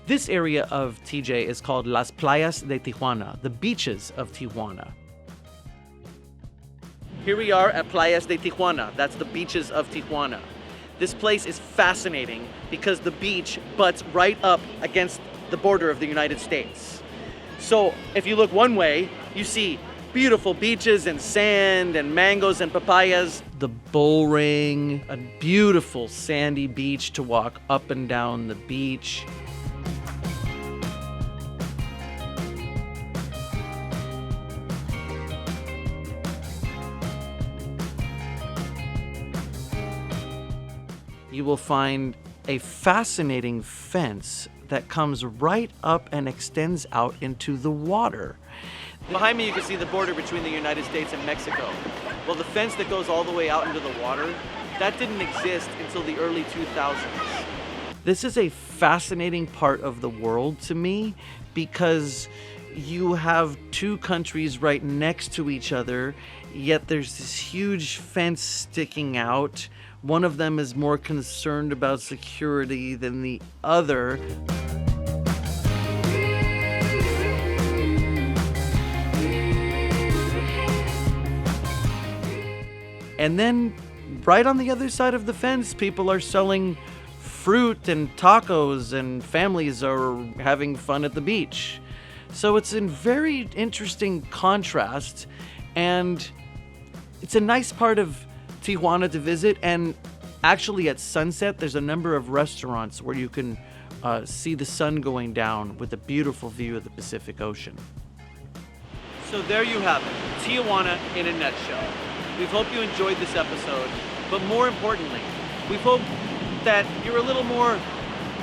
This area of TJ is called Las Playas de Tijuana, the beaches of Tijuana. Here we are at Playas de Tijuana. That's the beaches of Tijuana. This place is fascinating because the beach butts right up against the border of the United States. So if you look one way, you see beautiful beaches and sand and mangoes and papayas. The bull ring, a beautiful sandy beach to walk up and down the beach. You will find a fascinating fence that comes right up and extends out into the water. Behind me you can see the border between the United States and Mexico. Well, the fence that goes all the way out into the water, that didn't exist until the early 2000s. This is a fascinating part of the world to me because you have two countries right next to each other, yet there's this huge fence sticking out. One of them is more concerned about security than the other. And then right on the other side of the fence, people are selling fruit and tacos and families are having fun at the beach. So it's in very interesting contrast, and it's a nice part of Tijuana to visit. And actually at sunset there's a number of restaurants where you can see the sun going down with a beautiful view of the Pacific Ocean. So there you have it, Tijuana in a nutshell. We hope you enjoyed this episode, but more importantly, we hope that you're a little more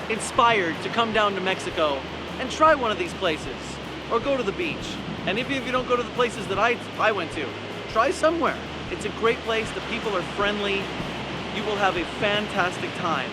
inspired to come down to Mexico and try one of these places, or go to the beach. And even if you don't go to the places that I went to, try somewhere. It's a great place, the people are friendly, you will have a fantastic time.